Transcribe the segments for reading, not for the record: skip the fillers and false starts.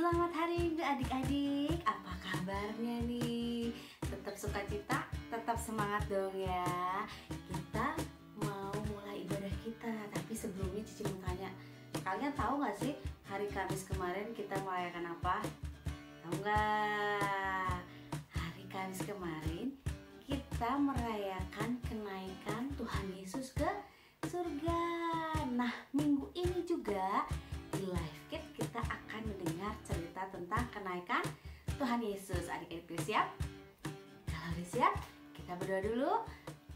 Selamat hari Minggu adik-adik. Apa kabarnya nih? Tetap sukacita, tetap semangat dong ya. Kita mau mulai ibadah kita. Tapi sebelumnya Cici mau tanya, kalian tahu gak sih hari Kamis kemarin kita merayakan apa? Tahu gak? Hari Kamis kemarin kita merayakan kenaikan Tuhan Yesus ke surga. Nah, minggu ini juga di Live Kids kita akan mendengar cerita tentang kenaikan Tuhan Yesus. Adik-adik udah siap? Kalau udah siap, kita berdoa dulu.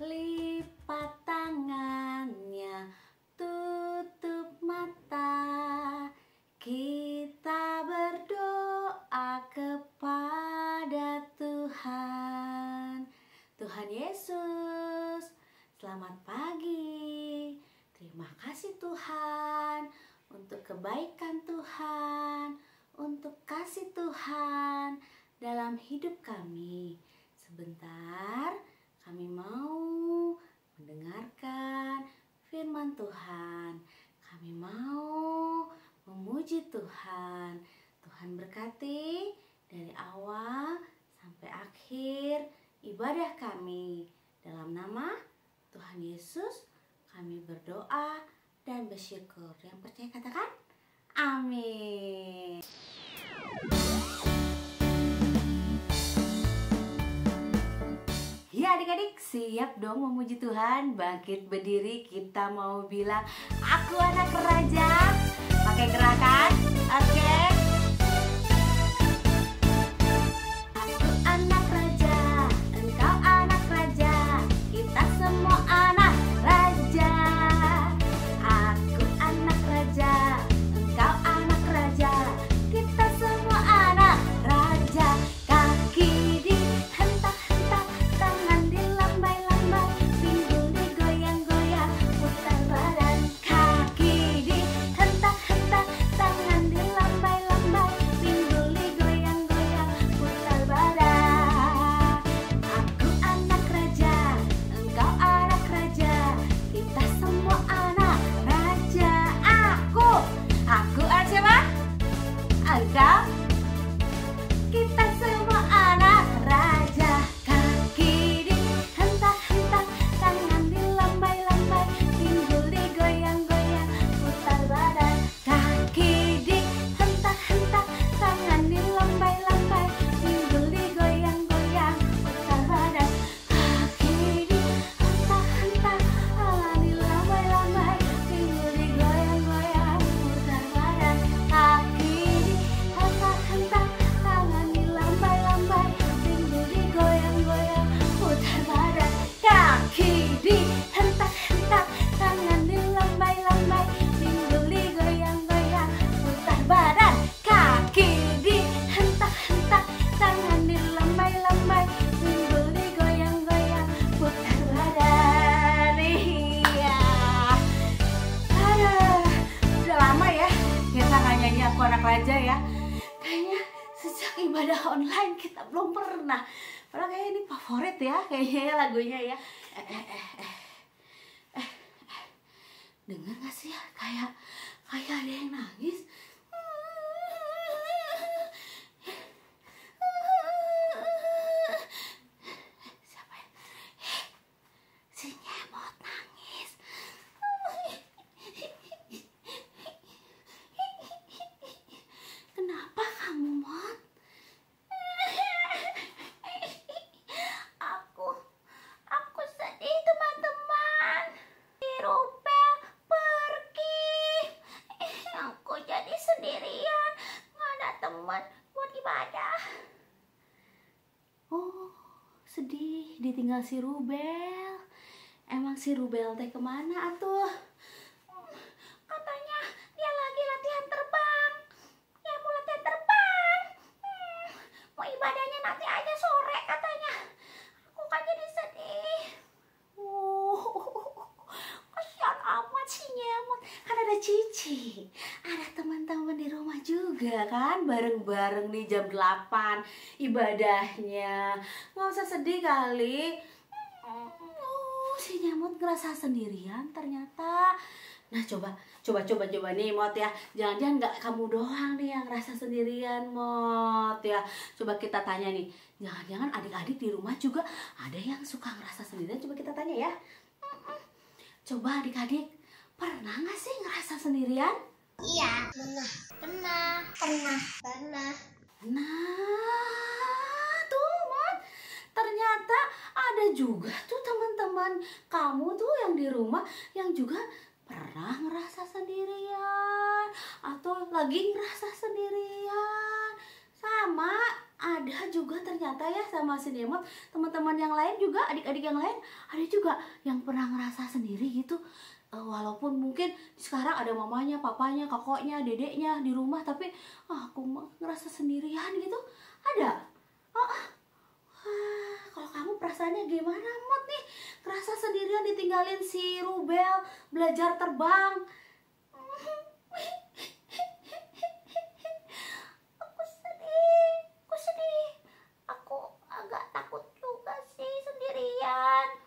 Lipat tangannya, tutup mata, kita berdoa kepada Tuhan. Tuhan Yesus, selamat pagi. Terima kasih Tuhan untuk kebaikan Tuhan, untuk kasih Tuhan dalam hidup kami. Sebentar, kami mau mendengarkan firman Tuhan. Kami mau memuji Tuhan. Tuhan berkati dari awal sampai akhir ibadah kami. Dalam nama Tuhan Yesus kami berdoa dan bersyukur. Yang percaya katakan amin. Ya adik-adik, siap dong memuji Tuhan. Bangkit berdiri, kita mau bilang aku anak raja. Pakai gerakan, oke? Aku anak raja, engkau anak raja, kita semua anak raja. Aku anak raja, engkau anak raja, kita semua anak raja. Kaki dihentak-hentak, tangan dilambai-lambai, pinggul digoyang-goyang, putar badan. Kaki dihentak-hentak, tangan dilambai-lambai, pinggul digoyang-goyang, putar badan. Aku anak raja, engkau anak raja, kita semua anak raja. Aku siapa? Engkau, kita semua anak raja. Kaki dihentak-hentak, tangan dilambai-lambai, pinggul digoyang-goyang, putar badan. Kaki dihentak-hentak, tangan dilambai-lambai, pinggul digoyang-goyang, putar badan. Kaki dihentak-hentak, tangan dilambai-lambai, pinggul digoyang-goyang, putar badan. Kaki dihentak-hentak, tangan dilambai-lambai, pinggul digoyang-goyang, putar badan. Kaki dihentak-hentak, tangan dilambai-lambai, pinggul digoyang-goyang, putar badan. Kaki dihentak-hentak, tangan dilambai-lambai, pinggul digoyang-goyang, putar badan. Iya. Aduh, udah lama ya kita nggak nyanyi aku anak raja ya. Kayaknya sejak ibadah online kita belum pernah. Padahal kayak ini favorit ya kayaknya lagunya ya. Dengar nggak sih ya? Kayak ada yang nangis. Siapa ya? Si Nyemot nangis. Kenapa kamu, Mot? Aku sedih teman-teman. Si Rubel pergi. Aku jadi sendirian. Nggak ada teman buat ibadah. Oh, sedih ditinggal si Rubel. Emang si Rubel teh kemana atuh? Katanya dia lagi latihan terbang. Dia mau latihan terbang. Mau ibadahnya nanti aja sore katanya. Aku kan jadi sedih. Kasihan amat si Nyemot. Kan ada Cici, ada teman-teman di rumah juga kan, bareng-bareng nih jam 8 ibadahnya. Nggak usah sedih kali. Si Nyemot ngerasa sendirian ternyata. Nah coba nih Mot ya. Jangan-jangan nggak kamu doang nih yang ngerasa sendirian Mot ya. Coba kita tanya nih. Jangan-jangan adik-adik di rumah juga ada yang suka ngerasa sendirian. Coba kita tanya ya. Coba adik-adik, pernah nggak sih ngerasa sendirian? Iya, pernah. Nah, tuh Mot, ternyata ada juga tuh teman-teman kamu tuh yang di rumah yang juga pernah ngerasa sendirian atau lagi ngerasa sendirian. Sama ada juga ternyata ya sama si Demot, teman-teman yang lain juga, adik-adik yang lain ada juga yang pernah ngerasa sendiri gitu. Walaupun mungkin sekarang ada mamanya, papanya, kakaknya, dedeknya di rumah, tapi aku mah ngerasa sendirian gitu. Ada? Kalau kamu perasaannya gimana Mot nih? Ngerasa sendirian ditinggalin si Rubel belajar terbang. Aku sedih. Aku agak takut juga sih sendirian.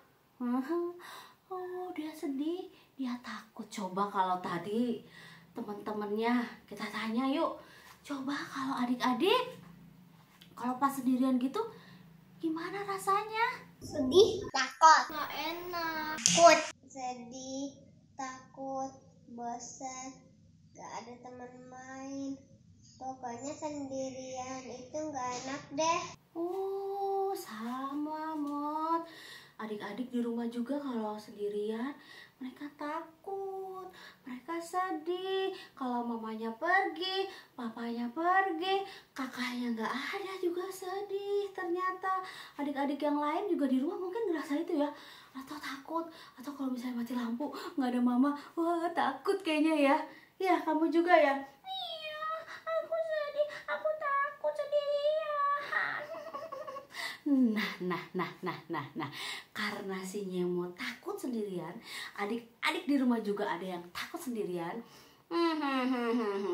Oh, dia sedih, dia takut. Coba kalau tadi teman-temannya kita tanya yuk. Coba kalau adik-adik, kalau pas sendirian gitu, gimana rasanya? Sedih, takut, gak enak, takut, sedih, takut, bosan, gak ada teman main. Pokoknya sendirian itu gak enak deh. Oh, sama Mot. Adik-adik di rumah juga kalau sendirian, mereka takut, mereka sedih. Kalau mamanya pergi, papanya pergi, kakaknya nggak ada juga sedih. Ternyata adik-adik yang lain juga di rumah mungkin ngerasa itu ya, atau takut, atau kalau misalnya mati lampu nggak ada mama, wah takut kayaknya ya. Ya kamu juga ya. Iya, aku sedih, aku takut sendirian. Nah, karena si Nyemot takut sendirian, adik-adik di rumah juga ada yang takut sendirian.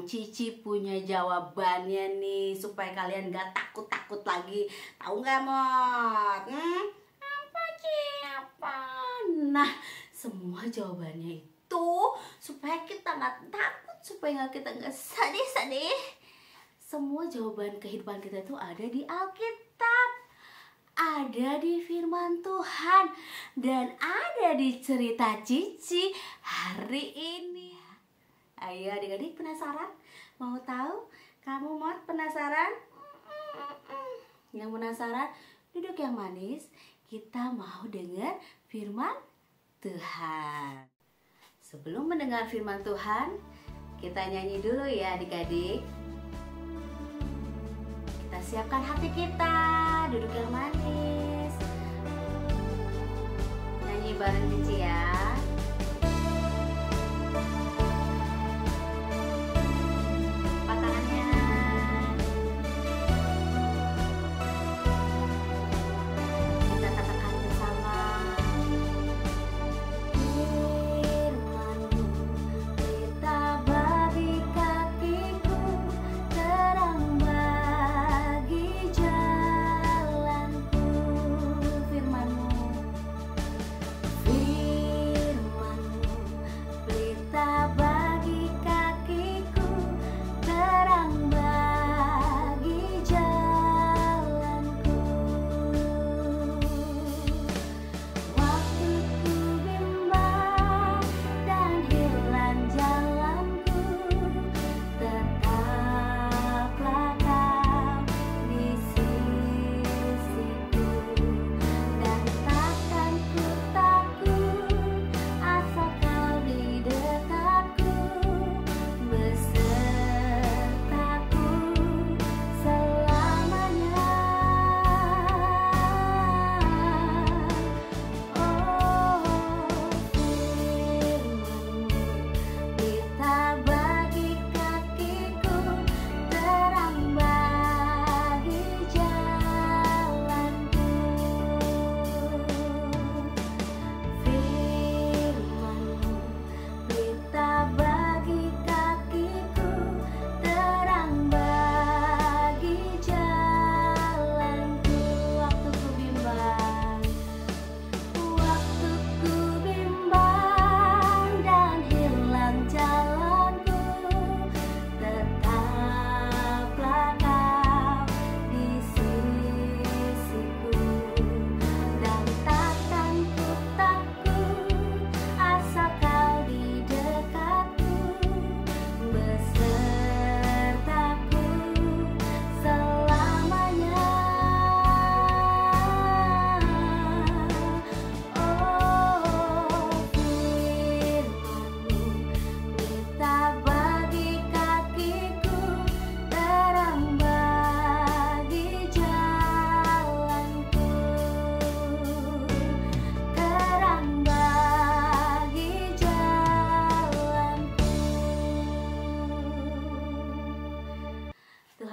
Cici punya jawabannya nih supaya kalian gak takut-takut lagi. Tahu nggak Mot? Apa Ci? Apa? Nah, semua jawabannya itu supaya kita nggak takut, supaya kita nggak sedih-sedih. Semua jawaban kehidupan kita itu ada di Alkitab, ada di firman Tuhan, dan ada di cerita Cici hari ini. Ayo adik-adik penasaran? Mau tahu? Kamu Mot penasaran? Yang penasaran duduk yang manis. Kita mau dengar firman Tuhan. Sebelum mendengar firman Tuhan, kita nyanyi dulu ya adik-adik. Kita siapkan hati kita, duduk yang manis. Nyanyi bareng Cici ya. Angkat tangannya. Kita katakan bersama. Firman-Mu kita bagi kakiku, terang bagi jalanku. Firman-Mu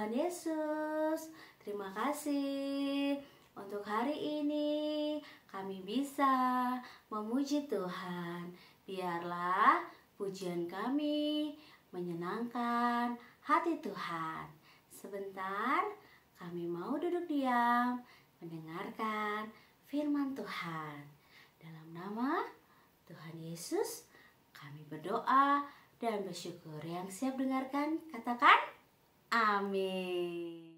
Tuhan Yesus, terima kasih untuk hari ini kami bisa memuji Tuhan. Biarlah pujian kami menyenangkan hati Tuhan. Sebentar kami mau duduk diam mendengarkan firman Tuhan. Dalam nama Tuhan Yesus kami berdoa dan bersyukur. Yang siap dengarkan katakan amin.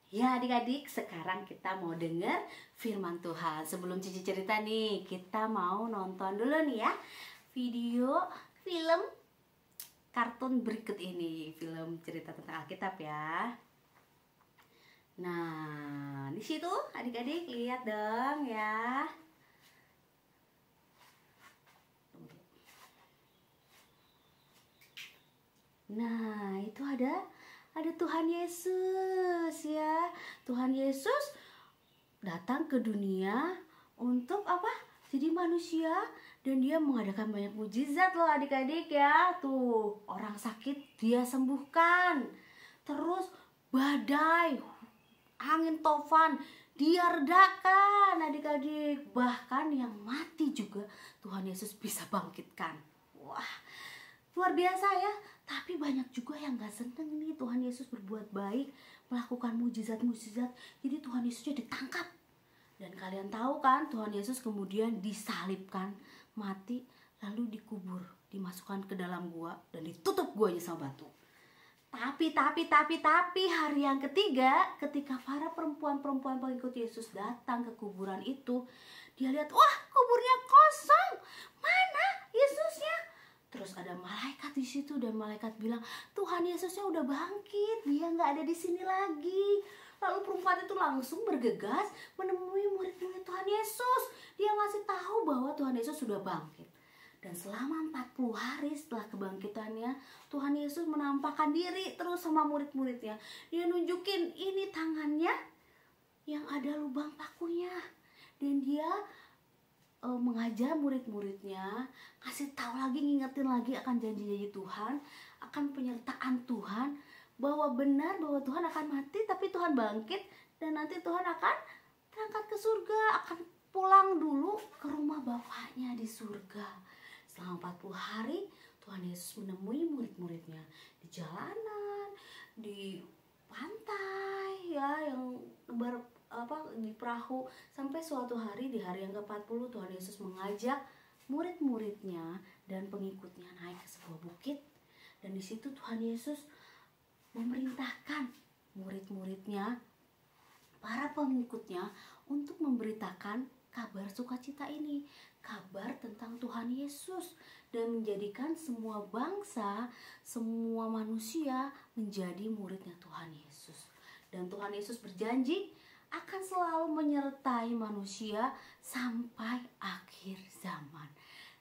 Ya adik-adik, sekarang kita mau dengar firman Tuhan. Sebelum Cici cerita nih, kita mau nonton dulu nih ya video film kartun berikut ini. Film cerita tentang Alkitab ya. Nah, di situ adik-adik lihat dong ya. Nah, itu ada Tuhan Yesus ya. Tuhan Yesus datang ke dunia untuk apa? Jadi manusia, dan dia mengadakan banyak mujizat loh adik-adik ya. Tuh, orang sakit dia sembuhkan. Terus badai, angin tofan dia redakan adik-adik. Bahkan yang mati juga Tuhan Yesus bisa bangkitkan. Wah, luar biasa ya. Tapi banyak juga yang gak seneng nih Tuhan Yesus berbuat baik, melakukan mujizat-mujizat. Jadi Tuhan Yesusnya ditangkap. Dan kalian tahu kan, Tuhan Yesus kemudian disalibkan, mati, lalu dikubur, dimasukkan ke dalam gua dan ditutup guanya sama batu. Tapi hari yang ketiga, ketika para perempuan-perempuan pengikut Yesus datang ke kuburan itu, dia lihat, wah, kuburnya kosong. Mana Yesusnya? Terus ada malaikat di situ, dan malaikat bilang, Tuhan Yesusnya udah bangkit, dia nggak ada di sini lagi. Lalu perempuan itu langsung bergegas menemui murid-murid Tuhan Yesus. Dia ngasih tahu bahwa Tuhan Yesus sudah bangkit. Dan selama 40 hari setelah kebangkitannya, Tuhan Yesus menampakkan diri terus sama murid-muridnya. Dia nunjukin ini tangannya yang ada lubang pakunya. Dan dia mengajar murid-muridnya, kasih tahu lagi, ngingetin lagi akan janji-janji Tuhan, akan penyertaan Tuhan, bahwa benar bahwa Tuhan akan mati tapi Tuhan bangkit, dan nanti Tuhan akan berangkat ke surga, akan pulang dulu ke rumah Bapaknya di surga. Selama 40 hari Tuhan Yesus menemui murid-muridnya di jalanan, di pantai ya, yang di perahu, sampai suatu hari di hari yang ke-40 Tuhan Yesus mengajak murid-muridnya dan pengikutnya naik ke sebuah bukit, dan di situ Tuhan Yesus memerintahkan murid-muridnya, para pengikutnya, untuk memberitakan kabar sukacita ini, kabar tentang Tuhan Yesus, dan menjadikan semua bangsa, semua manusia menjadi muridnya Tuhan Yesus. Dan Tuhan Yesus berjanji akan selalu menyertai manusia sampai akhir zaman.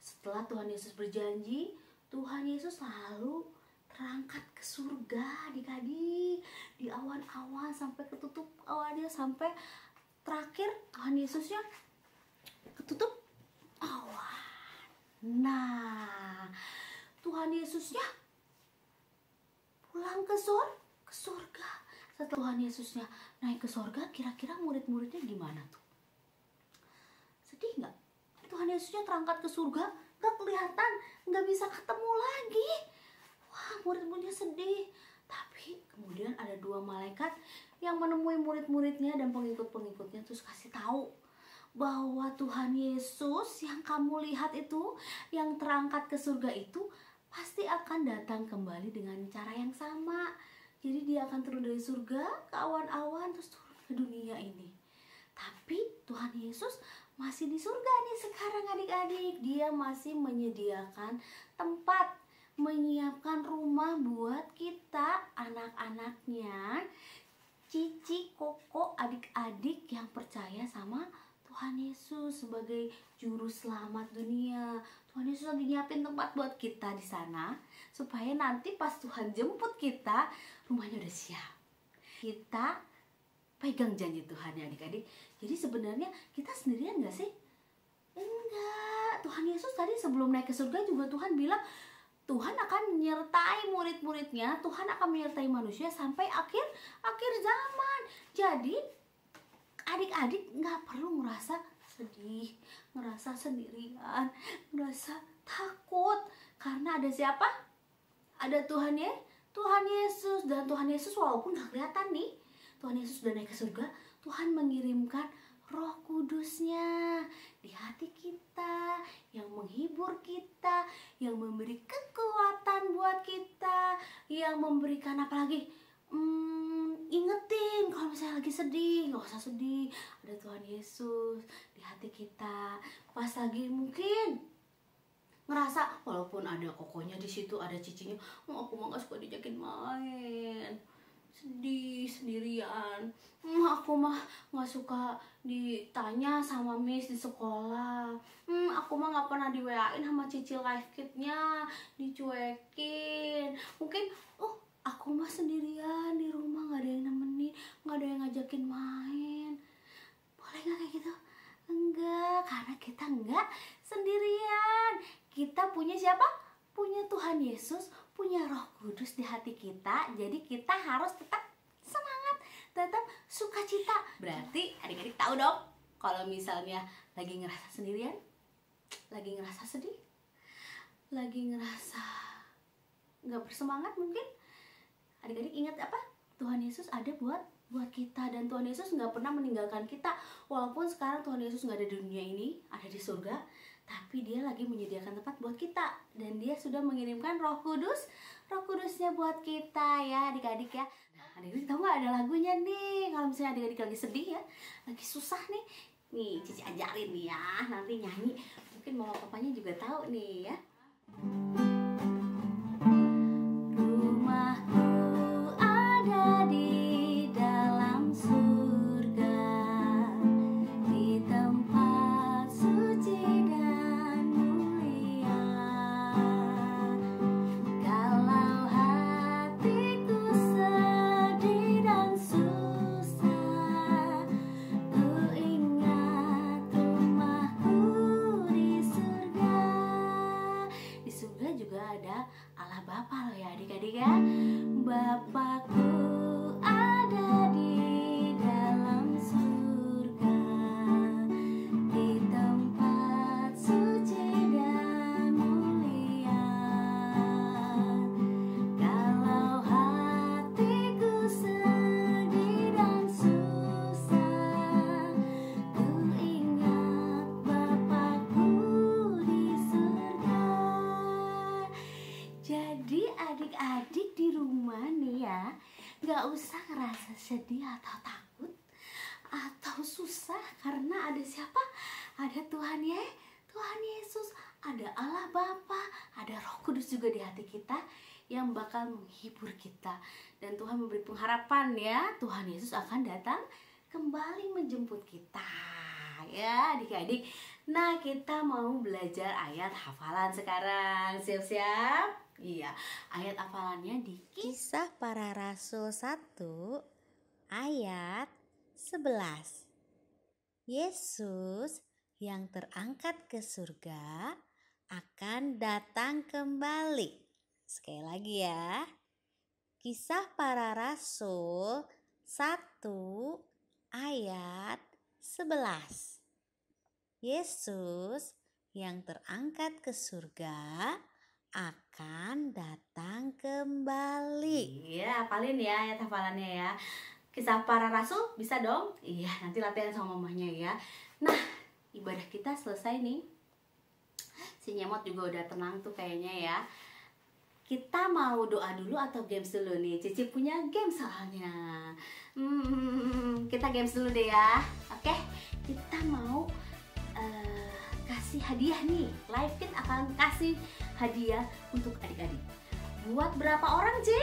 Setelah Tuhan Yesus berjanji, Tuhan Yesus selalu terangkat ke surga adik-adik, di awan-awan sampai ketutup awannya, sampai terakhir Tuhan Yesusnya ketutup awan. Nah, Tuhan Yesusnya pulang ke surga. Setelah Tuhan Yesusnya naik ke surga, kira-kira murid-muridnya gimana tuh? Sedih nggak? Tuhan Yesusnya terangkat ke surga, nggak kelihatan, nggak bisa ketemu lagi. Wah, murid-muridnya sedih. Tapi kemudian ada 2 malaikat yang menemui murid-muridnya dan pengikut-pengikutnya, terus kasih tahu bahwa Tuhan Yesus yang kamu lihat itu, yang terangkat ke surga itu, pasti akan datang kembali dengan cara yang sama. Jadi dia akan turun dari surga ke awan-awan, terus turun ke dunia ini. Tapi Tuhan Yesus masih di surga nih sekarang adik-adik. Dia masih menyediakan tempat, menyiapkan rumah buat kita, anak-anaknya, Cici, Koko, adik-adik yang percaya sama Tuhan Yesus sebagai juru selamat dunia. Tuhan Yesus lagi nyiapin tempat buat kita di sana, supaya nanti pas Tuhan jemput kita, rumahnya udah siap. Kita pegang janji Tuhan ya adik-adik. Jadi sebenarnya kita sendirian gak sih? Enggak. Tuhan Yesus tadi sebelum naik ke surga juga Tuhan bilang, Tuhan akan menyertai murid-muridnya, Tuhan akan menyertai manusia sampai akhir zaman. Jadi adik-adik nggak perlu ngerasa sedih, ngerasa sendirian, ngerasa takut. Karena ada siapa? Ada Tuhan Yesus. Dan Tuhan Yesus walaupun gak kelihatan nih, Tuhan Yesus sudah naik ke surga, Tuhan mengirimkan Roh Kudusnya di hati kita, yang menghibur kita, yang memberi kekuatan buat kita, yang memberikan apa lagi? Ingetin kalau misalnya lagi sedih, nggak usah sedih, ada Tuhan Yesus di hati kita. Pas lagi mungkin ngerasa walaupun ada kokonya di situ, ada cicinya, aku mah nggak suka diajakin main, sedih sendirian, aku mah nggak suka ditanya sama miss di sekolah, aku mah nggak pernah di WA-in sama cici live kitnya, dicuekin. Mungkin aku mah sendirian di rumah, nggak ada yang nemenin, nggak ada yang ngajakin main. Boleh nggak kayak gitu? Enggak, karena kita nggak sendirian. Kita punya siapa? Punya Tuhan Yesus, punya Roh Kudus di hati kita. Jadi kita harus tetap semangat, tetap sukacita. Berarti adik-adik tahu dong, kalau misalnya lagi ngerasa sendirian, lagi ngerasa sedih, lagi ngerasa nggak bersemangat, mungkin adik-adik ingat apa? Tuhan Yesus ada buat kita, dan Tuhan Yesus nggak pernah meninggalkan kita. Walaupun sekarang Tuhan Yesus nggak ada di dunia ini, ada di surga, tapi Dia lagi menyediakan tempat buat kita, dan Dia sudah mengirimkan Roh Kudusnya buat kita ya adik-adik ya. Nah, adik-adik tahu nggak ada lagunya nih? Kalau misalnya adik-adik lagi sedih ya, lagi susah nih Cici ajarin nih ya, nanti nyanyi. Mungkin mama papanya juga tahu nih ya. Ada Allah Bapa loh ya adik-adik ya. Bapakku ada di dalam surga, di tempat suci dan mulia. Kalau hatiku sedih dan susah, ku ingat Bapakku di surga. Jadi adik-adik di rumah nih ya, gak usah ngerasa sedih atau takut atau susah, karena ada siapa? Ada Tuhan Yesus, ada Allah Bapa, ada Roh Kudus juga di hati kita yang bakal menghibur kita. Dan Tuhan memberi pengharapan ya, Tuhan Yesus akan datang kembali menjemput kita ya adik-adik. Nah, kita mau belajar ayat hafalan sekarang. Siap-siap? Iya, ayat hafalannya di Kisah Para Rasul 1 ayat 11. Yesus yang terangkat ke surga akan datang kembali. Sekali lagi ya. Kisah Para Rasul 1 ayat 11. Yesus yang terangkat ke surga akan datang kembali. Iya, hafalin ya ayat hafalannya ya. Kisah Para Rasul bisa dong? Iya, nanti latihan sama mamanya ya. Nah, ibadah kita selesai nih. Si Nyemot juga udah tenang tuh kayaknya ya. Kita mau doa dulu atau games dulu nih? Cici punya games soalnya. Kita games dulu deh ya. Oke, kita mau kasih hadiah nih. Live Kit akan kasih hadiah untuk adik-adik. Buat berapa orang, Ci?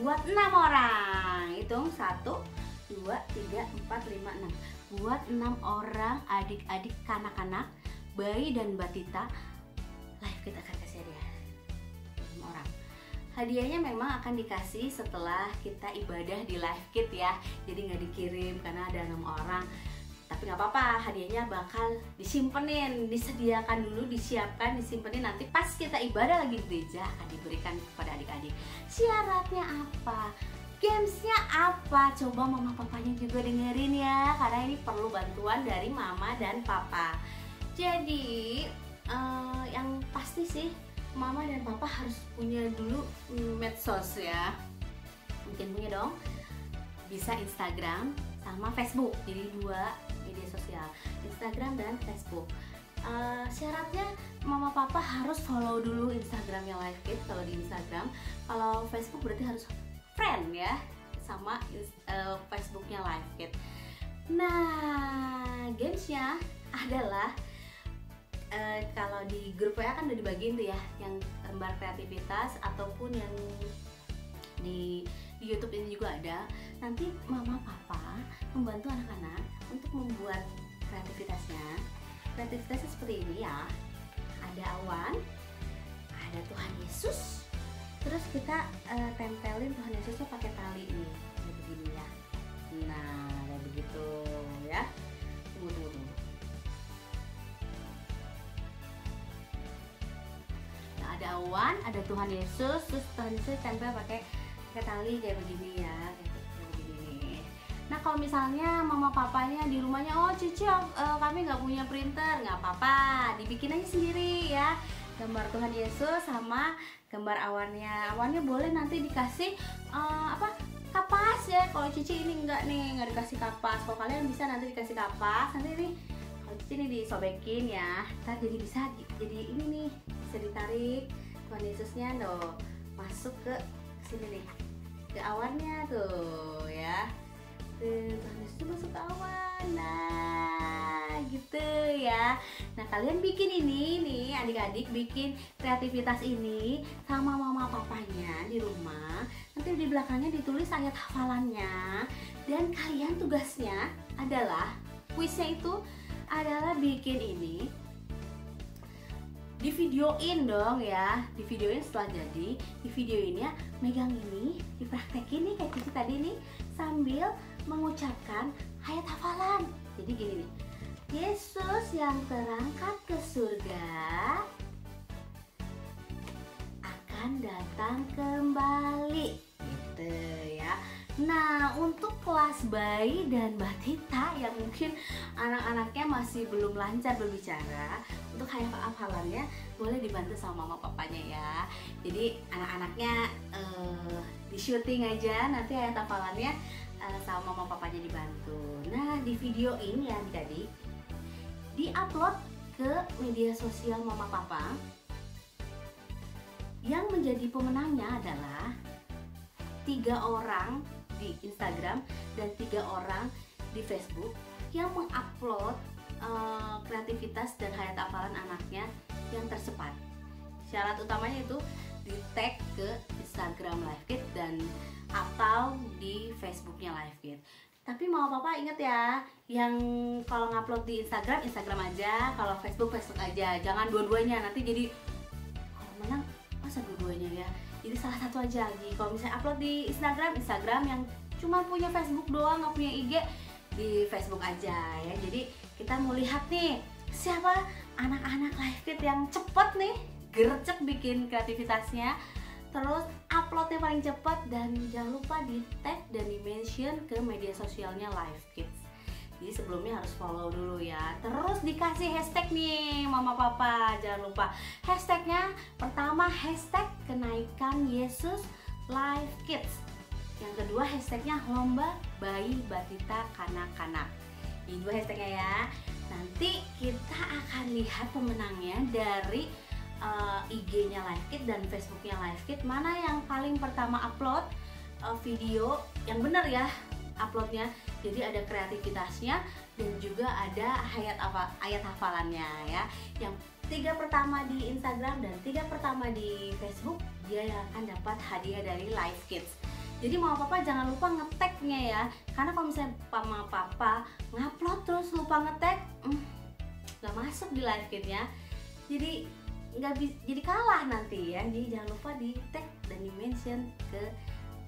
Buat 6 orang. Hitung 1, 2, 3, 4, 5, 6. Buat 6 orang adik-adik kanak-kanak, bayi dan batita, Live Kit akan kasih hadiah. 6 orang. Hadiahnya memang akan dikasih setelah kita ibadah di Live Kit ya. Jadi nggak dikirim karena ada 6 orang. Tapi tapi nggak apa-apa, hadiahnya bakal disimpenin, disediakan dulu, disiapkan, disimpenin, nanti pas kita ibadah lagi di gereja akan diberikan kepada adik-adik. Syaratnya apa? Gamesnya apa? Coba mama papanya juga dengerin ya, karena ini perlu bantuan dari mama dan papa. Jadi yang pasti sih mama dan papa harus punya dulu medsos ya. Mungkin punya dong. Bisa Instagram sama Facebook, jadi 2 media sosial, Instagram dan Facebook. Syaratnya mama papa harus follow dulu Instagramnya Live Kids kalau di Instagram. Kalau Facebook berarti harus friend ya sama Facebooknya Live Kids. Nah, gamesnya adalah kalau di grup WA kan udah dibagiin tuh ya, yang lembar kreativitas ataupun yang di YouTube ini juga ada. Nanti mama papa membantu anak-anak untuk membuat kreativitasnya. Kreativitasnya seperti ini ya. Ada awan, ada Tuhan Yesus. Terus kita tempelin Tuhan Yesusnya pakai tali nih, kayak begini ya. Nah, kayak begitu ya. Tunggu. Nah, ada awan, ada Tuhan Yesus, terus Tuhan Yesus tempel pakai tali kayak begini ya, kayak begini. Nah, kalau misalnya mama papanya di rumahnya, oh Cici kami nggak punya printer, nggak apa-apa, dibikin aja sendiri ya, gambar Tuhan Yesus sama gambar awannya boleh nanti dikasih kapas ya. Kalau Cici ini nggak dikasih kapas. Kalau kalian bisa nanti dikasih kapas, nanti nih kalau Cici ini disobekin ya, ntar jadi bisa jadi ini nih, bisa ditarik Tuhan Yesusnya loh masuk ke sini nih, ke awannya tuh ya. Tuhan Yesus masuk ke awan. Nah, gitu ya. Nah, kalian bikin ini nih, adik-adik bikin kreativitas ini sama mama papanya di rumah. Nanti di belakangnya ditulis ayat hafalannya. Dan kalian tugasnya adalah, kuisnya itu adalah bikin ini, di videoin dong ya, di videoin setelah jadi, di videoinnya megang ini, dipraktekin nih kayak Cici tadi nih, sambil mengucapkan ayat hafalan. Jadi gini nih, Yesus yang terangkat ke surga akan datang kembali, gitu ya. Nah, untuk kelas bayi dan batita yang mungkin anak-anaknya masih belum lancar berbicara, untuk ayat hafalannya boleh dibantu sama mama papanya ya. Jadi anak-anaknya di syuting aja, nanti ayat hafalannya sama mama papanya dibantu. Nah, di video ini ya adik-adik, di-upload ke media sosial mama papa. Yang menjadi pemenangnya adalah 3 orang di Instagram dan 3 orang di Facebook yang mengupload kreativitas dan hayat hafalan anaknya yang tercepat. Syarat utamanya itu di tag ke Instagram Live Kids dan atau di Facebooknya Live Kids. Tapi mama papa inget ya, yang kalau ngupload di Instagram aja, kalau Facebook aja, jangan dua-duanya, nanti jadi kalau menang masa dua-duanya ya. Jadi salah satu aja. Jadi kalau misalnya upload di Instagram yang cuma punya Facebook doang, nggak punya IG, di Facebook aja ya. Jadi kita mau lihat nih siapa anak-anak Live Kids yang cepet nih, gercep bikin kreativitasnya, terus uploadnya paling cepat, dan jangan lupa di tag dan di mention ke media sosialnya Live Kids. Jadi sebelumnya harus follow dulu ya. Terus dikasih hashtag nih mama papa, jangan lupa hashtagnya. Pertama hashtag kenaikan Yesus Live Kids. Yang kedua hashtagnya lomba bayi batita kanak-kanak. Ini 2 hashtagnya ya. Nanti kita akan lihat pemenangnya dari IG-nya Live Kids dan Facebooknya Live Kids. Mana yang paling pertama upload video yang benar ya uploadnya. Jadi ada kreativitasnya dan juga ada ayat hafalannya ya. Yang 3 pertama di Instagram dan 3 pertama di Facebook, dia yang akan dapat hadiah dari Live Kids. Jadi mama papa jangan lupa nge-tag-nya ya. Karena kalau misalnya mama papa ngupload terus lupa nge-tag, nggak masuk di Live Kids-nya. Jadi jadi kalah nanti ya. Jadi jangan lupa di tag dan di mention ke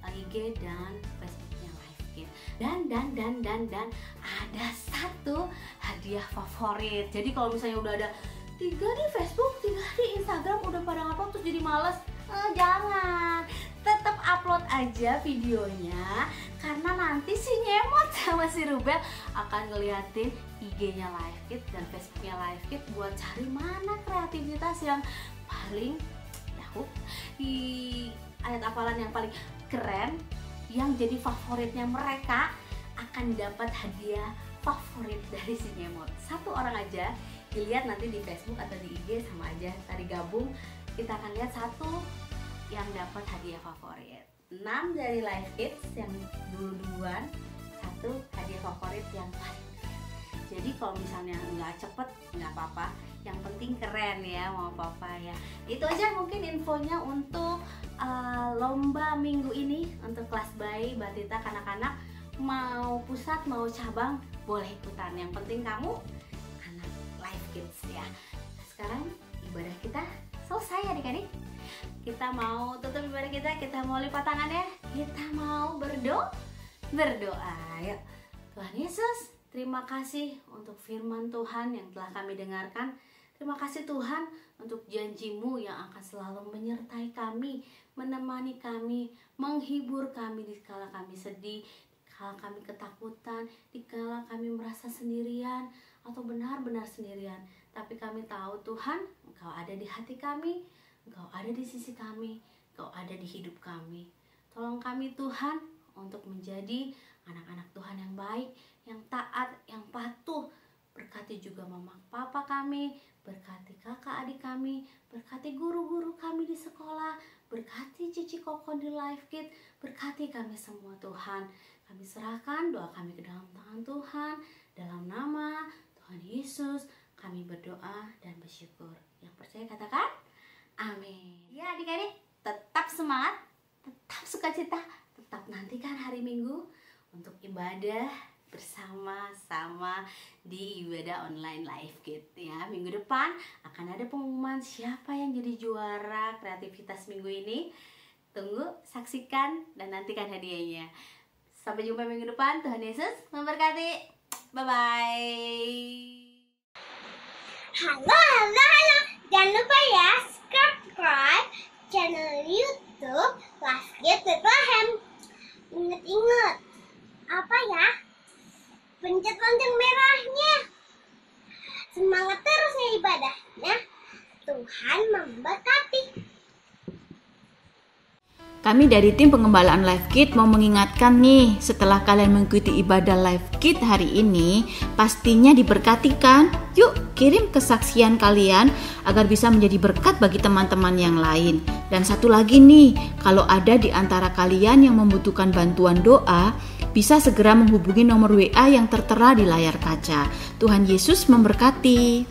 IG dan Facebooknya Live Kid. Dan ada satu hadiah favorit. Jadi kalau misalnya udah ada 3 di Facebook, 3 di Instagram, udah pada ngupload terus jadi males, jangan, tetap upload aja videonya, karena nanti si Nyemot sama si Rubel akan ngeliatin IG-nya Live Kid dan Facebook-nya Live Kid buat cari mana kreativitas yang paling di ayat hafalan yang paling keren, yang jadi favoritnya mereka akan dapat hadiah favorit dari si Nyemot. 1 orang aja dilihat nanti di Facebook atau di IG sama aja, tadi gabung kita akan lihat 1 yang dapat hadiah favorit. 6 dari Live Kids yang duluan, 1 hadiah favorit yang paling keren. Jadi kalau misalnya nggak cepet nggak apa-apa, yang penting keren ya, mau apa-apa ya. Itu aja mungkin infonya untuk lomba minggu ini untuk kelas bayi, batita, kanak-kanak, mau pusat mau cabang boleh ikutan. Yang penting kamu anak Live Kids ya. Sekarang ibadah kita selesai adik-adik. Kita mau tutup ibadah kita mau lipat tangannya, kita mau berdoa. Yuk. Tuhan Yesus, terima kasih untuk firman Tuhan yang telah kami dengarkan. Terima kasih Tuhan untuk janji-Mu yang akan selalu menyertai kami, menemani kami, menghibur kami di kala kami sedih, di kala kami ketakutan, di kala kami merasa sendirian atau benar-benar sendirian. Tapi kami tahu Tuhan, Engkau ada di hati kami, Engkau ada di sisi kami, Engkau ada di hidup kami. Tolong kami Tuhan untuk menjadi anak-anak Tuhan yang baik, yang taat, yang patuh. Berkati juga mama papa kami, berkati kakak adik kami, berkati guru-guru kami di sekolah, berkati Cici Koko di Live Kid, berkati kami semua Tuhan. Kami serahkan doa kami ke dalam tangan Tuhan, dalam nama Tuhan Yesus kami berdoa dan bersyukur. Yang percaya katakan amin. Ya adik-adik, tetap semangat, tetap sukacita, tetap nantikan hari Minggu untuk ibadah bersama-sama di ibadah online Live Kid ya. Minggu depan akan ada pengumuman siapa yang jadi juara kreativitas minggu ini. Tunggu, saksikan dan nantikan hadiahnya. Sampai jumpa minggu depan. Tuhan Yesus memberkati. Bye-bye. Halo. Jangan lupa ya subscribe channel YouTube Live Kid Bethlehem. Ingat apa ya? Pencet lonceng merahnya. Semangat terus ya ibadahnya. Tuhan memberkati. Kami dari tim pengembalaan Live Kid mau mengingatkan nih, setelah kalian mengikuti ibadah Live Kid hari ini, pastinya diberkati kan? Yuk kirim kesaksian kalian agar bisa menjadi berkat bagi teman-teman yang lain. Dan satu lagi nih, kalau ada di antara kalian yang membutuhkan bantuan doa, bisa segera menghubungi nomor WA yang tertera di layar kaca. Tuhan Yesus memberkati.